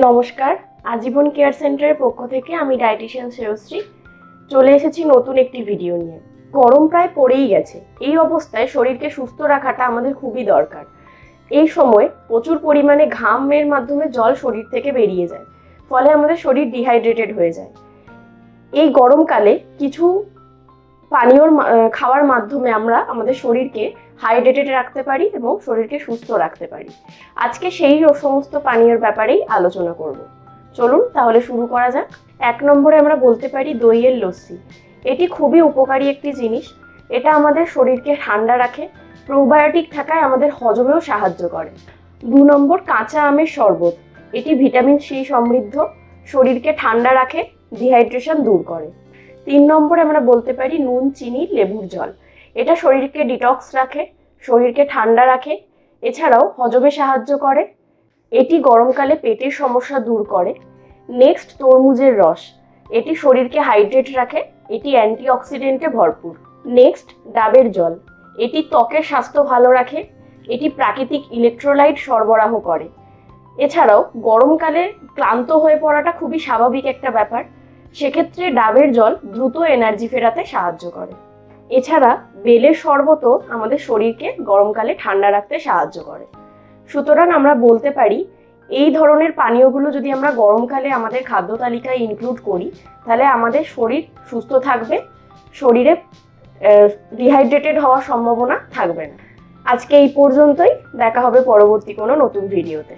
নমস্কার, আজীবন কেয়ার সেন্টারের পক্ষ থেকে আমি ডায়েটিশিয়ান শ্রেয়শ্রী চলে এসেছি নতুন একটি ভিডিও নিয়ে। গরম প্রায় পড়েই গেছে। এই অবস্থায় শরীরকে সুস্থ রাখাটা আমাদের খুবই দরকার। এই সময় প্রচুর পরিমাণে ঘামের মাধ্যমে জল শরীর থেকে বেরিয়ে যায়, ফলে আমাদের শরীর ডিহাইড্রেটেড হয়ে যায়। এই গরমকালে কিছু পানীয়র খাওয়ার মাধ্যমে আমরা আমাদের শরীরকে হাইড্রেটেড রাখতে পারি এবং শরীরকে সুস্থ রাখতে পারি। আজকে সেই সমস্ত পানীয়র ব্যাপারেই আলোচনা করব। চলুন তাহলে শুরু করা যাক। 1 নম্বরে আমরা বলতে পারি দইয়ের লস্যি। এটি খুবই উপকারী একটি জিনিস। এটা আমাদের শরীরকে ঠান্ডা রাখে, প্রোবায়োটিক থাকায় আমাদের হজমেও সাহায্য করে। 2 নম্বর কাঁচা আমের শরবত। এটি ভিটামিন সি সমৃদ্ধ, শরীরকে ঠান্ডা রাখে, ডিহাইড্রেশন দূর করে। 3 নম্বরে আমরা বলতে পারি নুন, চিনি, লেবুর জল। এটা শরীরকে ডিটক্স রাখে, শরীরকে ঠান্ডা রাখে, এছাড়াও হজমে সাহায্য করে। এটি গরমকালে পেটের সমস্যা দূর করে। নেক্সট, তরমুজের রস। এটি শরীরকে হাইড্রেট রাখে, এটি অ্যান্টিঅক্সিডেন্টে ভরপুর। নেক্সট, ডাবের জল। এটি ত্বকের স্বাস্থ্য ভালো রাখে, এটি প্রাকৃতিক ইলেকট্রোলাইট সরবরাহ করে। এছাড়াও গরমকালে ক্লান্ত হয়ে পড়াটা খুবই স্বাভাবিক একটা ব্যাপার, সেক্ষেত্রে ডাবের জল দ্রুত এনার্জি ফেরাতে সাহায্য করে। এছাড়া বেলের শরবতও আমাদের শরীরকে গরমকালে ঠান্ডা রাখতে সাহায্য করে। সুতরাং আমরা বলতে পারি এই ধরনের পানীয়গুলো যদি আমরা গরমকালে আমাদের খাদ্য তালিকায় ইনক্লুড করি, তাহলে আমাদের শরীর সুস্থ থাকবে, শরীরে ডিহাইড্রেটেড হওয়ার সম্ভাবনা থাকবে না। আজকে এই পর্যন্তই, দেখা হবে পরবর্তী কোনো নতুন ভিডিওতে।